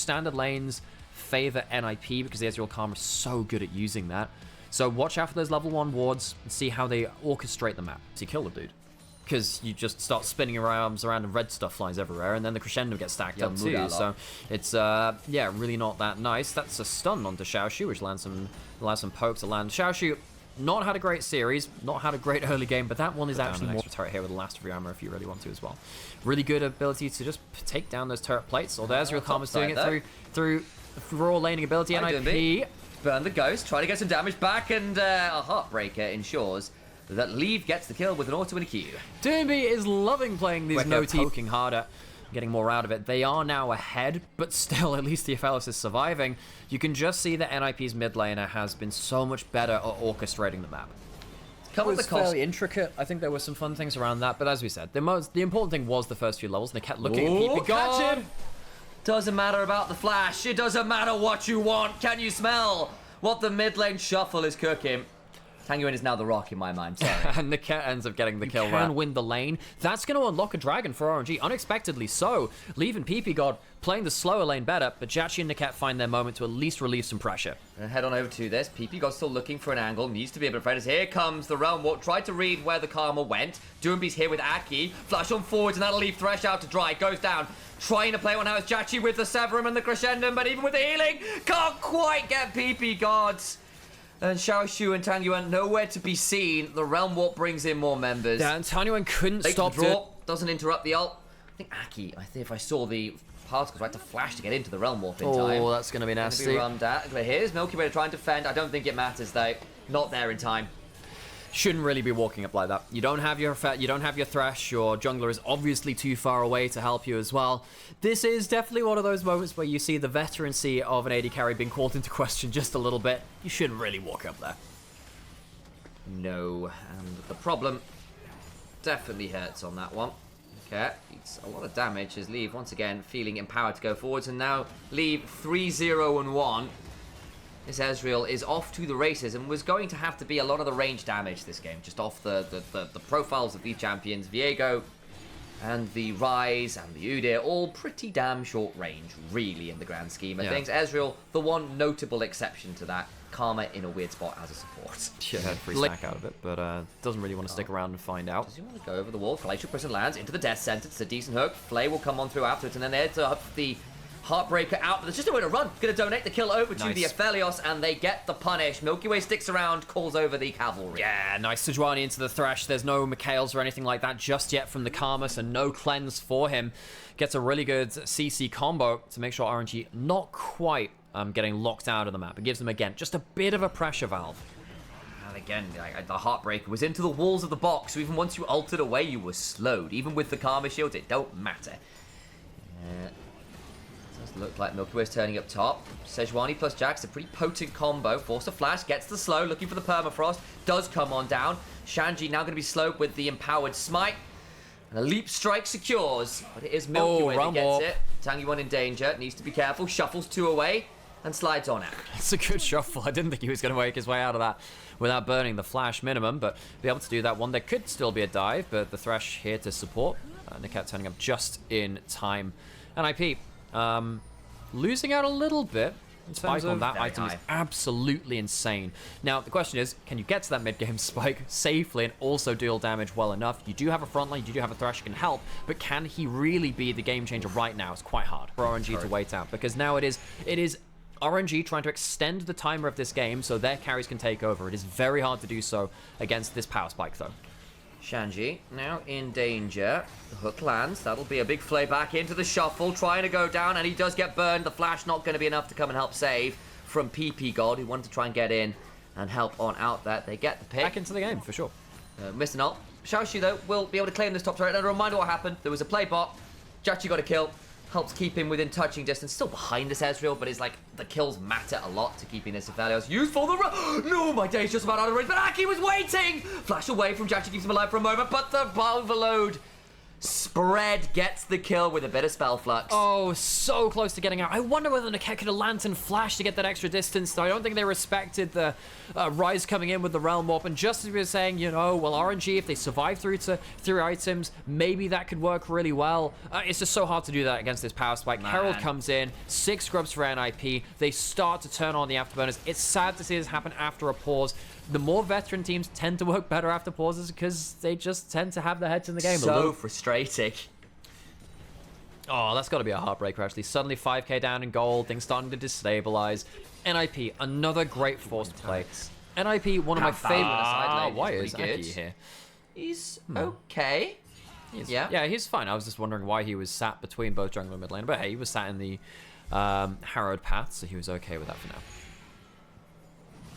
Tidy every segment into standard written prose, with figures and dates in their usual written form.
standard lanes favor NIP because the Ezreal Karma is so good at using that. So watch out for those level 1 wards and see how they orchestrate the map. So you kill the dude. Because you just start spinning your arms around and red stuff flies everywhere, and then the crescendo gets stacked up too. So it's yeah, really not that nice. That's a stun onto Xiaoshu, which allows some pokes to land. Xiaoshu not had a great series, not had a great early game, but that one is actually more turret here with the last of your armor if you really want to as well. Really good ability to just take down those turret plates. Or there's Ezreal Karma's doing it through raw laning ability. NIP burn the ghost, try to get some damage back, and a Heartbreaker ensures that Leave gets the kill with an auto and a Q. Doomby is loving playing these no-T, poking harder, getting more out of it. They are now ahead, but still, at least the Aphelios is surviving. You can just see that NIP's mid laner has been so much better at orchestrating the map. It was fairly intricate. I think there were some fun things around that, but as we said, the important thing was the first few levels, and they kept looking at people. Catch him! Doesn't matter about the flash. It doesn't matter what you want. Can you smell what the mid lane shuffle is cooking? Tanguin is now the rock in my mind, sorry. And Niket ends up getting the kill. Can win the lane. That's going to unlock a dragon for RNG, unexpectedly so. Leave and PP God playing the slower lane better, but Jackie and Niket find their moment to at least relieve some pressure. And head on over to this. PP God still looking for an angle, needs to be able to defend us. Here comes the Realm Walk, tried to read where the Karma went. Doomby's here with Aki. Flash on forwards, and that'll leave Thresh out to dry. Goes down. Trying to play one out. It's Jackie with the Severum and the Crescendo, but even with the healing, can't quite get PP Gods. And Xiaoshu and Tangyuan nowhere to be seen. The Realm Warp brings in more members. Yeah, and Tangyuan couldn't stop it. Doesn't interrupt the ult. I think Aki, if I saw the particles, I had to flash to get into the Realm Warp in time. Oh, that's going to be nasty. But here's Milky Way to try and defend. I don't think it matters, though. Not there in time. Shouldn't really be walking up like that. You don't have your Thresh. Your jungler is obviously too far away to help you as well. This is definitely one of those moments where you see the veterancy of an AD carry being called into question just a little bit. You shouldn't really walk up there. No, and the problem definitely hurts on that one. Okay, it's a lot of damage as Leave once again feeling empowered to go forwards, and now Leave 3-0-1. This Ezreal is off to the races and was going to have to be a lot of the range damage this game, just off the profiles of these champions. Viego and the Rise and the Udyr, all pretty damn short range, really, in the grand scheme of things. Ezreal, the one notable exception to that. Karma in a weird spot as a support. Should have had free stack out of it, but doesn't really want to stick around and find out. Does he want to go over the wall? Glacial Prison lands into the death sentence. It's a decent hook. Flay will come on through afterwards, and then they to up the Heartbreaker out, but there's just nowhere to run. Going to donate the kill over to the Aphelios, and they get the punish. Milky Way sticks around, calls over the cavalry. Yeah, nice Sejuani into the Thresh. There's no Mikhails or anything like that just yet from the Karma, so no cleanse for him. Gets a really good CC combo to make sure RNG not quite getting locked out of the map. It gives them, again, just a bit of a pressure valve. And again, the Heartbreaker was into the walls of the box, so even once you ulted away, you were slowed. Even with the Karma shield, it don't matter. Look like Milky Way's turning up top. Sejuani plus Jax, a pretty potent combo. Force a flash, gets the slow, looking for the permafrost. Does come on down. Shanji now going to be slowed with the empowered smite. And a leap strike secures. But it is Milky Way that gets it. Tangyuan in danger, needs to be careful. Shuffles 2 away and slides on out. It's a good shuffle. I didn't think he was going to make his way out of that without burning the flash minimum. But be able to do that one. There could still be a dive, but the Thresh here to support. Niket turning up just in time. NIP. Losing out a little bit in terms of that item is absolutely insane. Now, the question is, can you get to that mid-game spike safely and also deal damage well enough? You do have a front line, you do have a Thresh who can help, but can he really be the game changer right now? It's quite hard for RNG to wait out, because now it is RNG trying to extend the timer of this game so their carries can take over. It is very hard to do so against this power spike, though. Shanji now in danger. The hook lands. That'll be a big flay back into the shuffle. Trying to go down, and he does get burned. The flash not going to be enough to come and help save from PP God, who wanted to try and get in and help on out that. They get the pick. Back into the game, for sure. Missed an ult. Xiaoshu, though, will be able to claim this top turret. And a reminder what happened. There was a play bot. Jachi got a kill. Helps keep him within touching distance. Still behind this Ezreal, but it's like the kills matter a lot to keeping this Aphelios useful. No, my day's just about out of range, but Aki was waiting! Flash away from Jachi, keeps him alive for a moment, but the overload Spread gets the kill with a bit of spell flux. Oh, so close to getting out. I wonder whether Niket could have lantern flash to get that extra distance, though. I don't think they respected the Rise coming in with the Realm Warp. And just as we were saying, you know, well, RNG, if they survive through items, maybe that could work really well. It's just so hard to do that against this power spike. Man. Herald comes in, 6 scrubs for NIP. They start to turn on the afterburners. It's sad to see this happen after a pause. The more veteran teams tend to work better after pauses because they just tend to have their heads in the game. So frustrating. Oh, that's got to be a heartbreaker, actually. Suddenly 5k down in gold, things starting to destabilize. NIP, another great force to play. NIP, one of my favorite. Why is Aki here? He's okay. Yeah, he's fine. I was just wondering why he was sat between both jungle and mid lane. But hey, he was sat in the Harrowed path, so he was okay with that for now.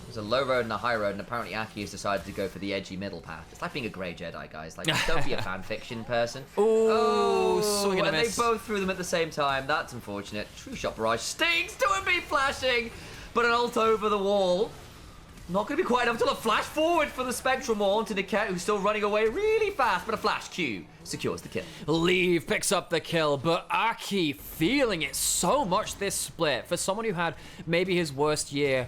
There's a low road and a high road, and apparently Aki has decided to go for the edgy middle path. It's like being a grey Jedi, guys. Like, don't be a fan fiction person. Swing and a they miss. both threw them at the same time. That's unfortunate. True Shot Barrage stings to him be flashing, but an ult over the wall. Not going to be quite enough until a flash forward for the Spectral Maul onto Niket, who's still running away really fast, but a flash Q secures the kill. Leave picks up the kill, but Aki feeling it so much this split. For someone who had maybe his worst year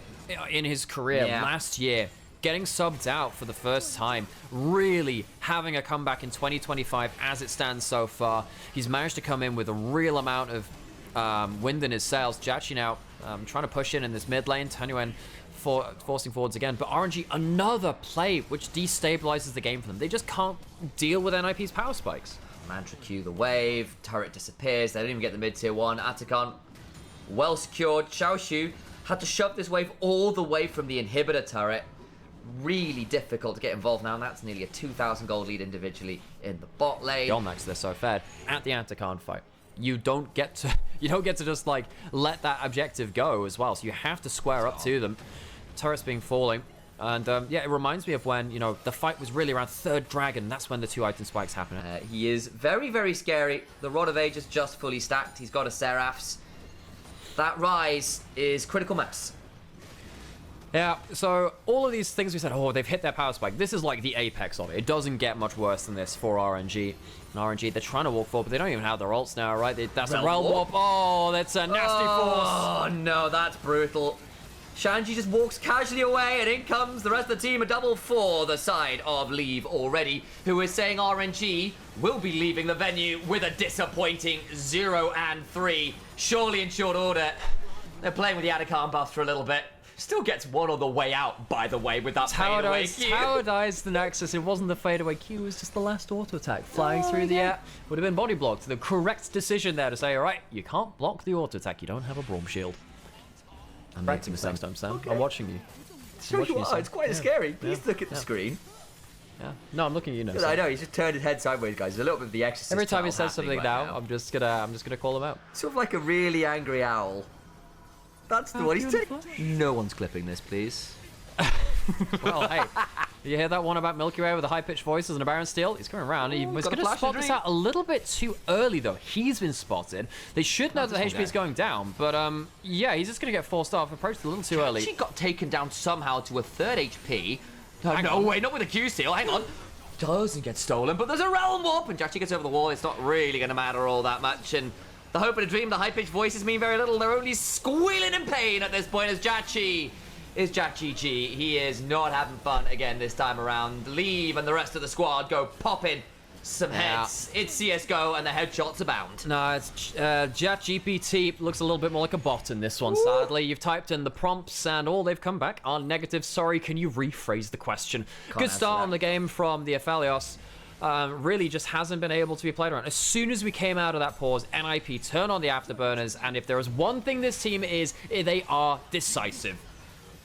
in his career last year, getting subbed out for the first time, really having a comeback in 2025 as it stands so far. He's managed to come in with a real amount of wind in his sails. Jachi now trying to push in this mid lane. Tanuen forcing forwards again, but RNG, another play which destabilizes the game for them. They just can't deal with NIP's power spikes. Mantra Q the wave, turret disappears, they don't even get the mid-tier 1. Atacon, well secured. Xiaoshu had to shove this wave all the way from the inhibitor turret. Really difficult to get involved now, and that's nearly a 2,000 gold lead individually in the bot lane. Yolmax, they're so fed. At the Atacon fight, you don't get to just like let that objective go as well, so you have to square up to them. Turrets being falling, and yeah, it reminds me of when, you know, the fight was really around third dragon. That's when the 2 item spikes happen. He is very, very scary. The Rod of Ages just fully stacked. He's got a Seraph's. That Rise is critical mass. Yeah, so all of these things we said, oh, they've hit their power spike. This is like the apex of it. It doesn't get much worse than this for RNG. And RNG, they're trying to walk forward, but they don't even have their ults now, right? That's a Realm Warp. Oh, that's a nasty force. Oh, no, that's brutal. Shanji just walks casually away, and in comes the rest of the team, a double for the side of Leave already, who is saying RNG will be leaving the venue with a disappointing 0-3. Surely in short order. They're playing with the Atacon buffs for a little bit. Still gets one on the way out, by the way, with that fadeaway Q. Tower dies the Nexus. It wasn't the fadeaway Q, it was just the last auto attack. Flying through the air. Would have been body blocked. The correct decision there to say, all right, you can't block the auto attack. You don't have a Braum shield. I'm making mistakes, don't Sam. Okay. I'm watching you. It's quite scary. Please look at the screen. Yeah. No, I'm looking at you now. I know, he's just turned his head sideways, guys. There's a little bit of the Exorcist. Every time he says something now, I'm just gonna call him out. Sort of like a really angry owl. That's the one he's taking. No one's clipping this, please. Well, hey, you hear that one about Milky Way with the high-pitched voices and a Baron Steel? He's coming around. He was going to spot this out a little bit too early, though. He's been spotted. They should know that the HP is going down, but yeah, he's just going to get forced off. Approached a little too early. She got taken down somehow to a 3rd HP. No, wait, not with a Q steal. Hang on. Doesn't get stolen, but there's a Realm Warp, and Jachi gets over the wall. It's not really going to matter all that much, and the hope and a dream, the high-pitched voices mean very little. They're only squealing in pain at this point as Jachi is Jachi G. He is not having fun again this time around. Leave and the rest of the squad go popping some heads. It's CSGO and the headshots abound. No, it's ChatGPT looks a little bit more like a bot in this one, sadly. You've typed in the prompts and all they've come back are negative. Sorry, can you rephrase the question? Good start on the game from the Aphelios. Really just hasn't been able to be played around. As soon as we came out of that pause, NIP turn on the afterburners, and if there is one thing this team is, they are decisive.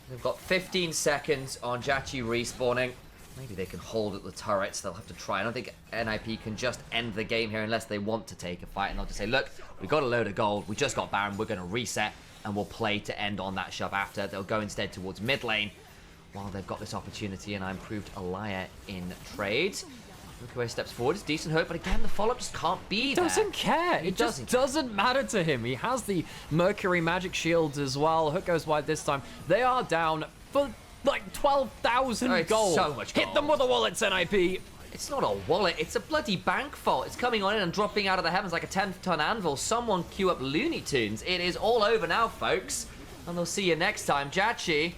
They've got 15 seconds on Jachi respawning. Maybe they can hold at the turrets. They'll have to try. I don't think NIP can just end the game here unless they want to take a fight. And they'll just say, look, we got a load of gold. We just got Baron. We're going to reset, and we'll play to end on that shove after. They'll go instead towards mid lane while they've got this opportunity, and I improved a liar in trade. Milky steps forward. It's decent hope, but again, the follow-up just can't be there. Doesn't care. It just doesn't matter to him. He has the Mercury magic shields as well. Hook goes wide this time. They are down for like 12,000 gold. So much gold. Hit them with the wallets, NIP. It's not a wallet, it's a bloody bank vault. It's coming on in and dropping out of the heavens like a 10-ton anvil. Someone queue up Looney Tunes. It is all over now, folks. And they'll see you next time. Jachi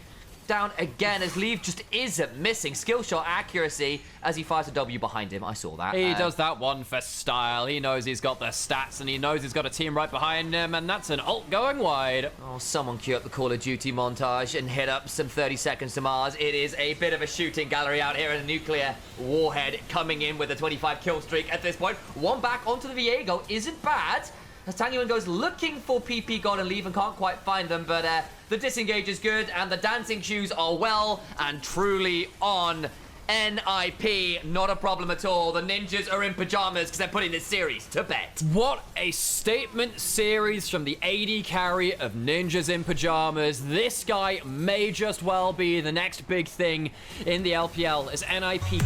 down again as Leave just isn't missing. Skill shot accuracy as he fires a W behind him. I saw that. He does that one for style. He knows he's got the stats and he knows he's got a team right behind him, and that's an ult going wide. Oh, someone queue up the Call of Duty montage and hit up some 30 seconds to Mars. It is a bit of a shooting gallery out here, and a nuclear warhead coming in with a 25 kill streak at this point. One back onto the Viego isn't bad. As Tanyuan goes looking for PP God and Leave and can't quite find them, but the disengage is good and the dancing shoes are well and truly on. NIP, not a problem at all. The ninjas are in pajamas because they're putting this series to bed. What a statement series from the AD carry of Ninjas in Pajamas. This guy may just well be the next big thing in the LPL as NIP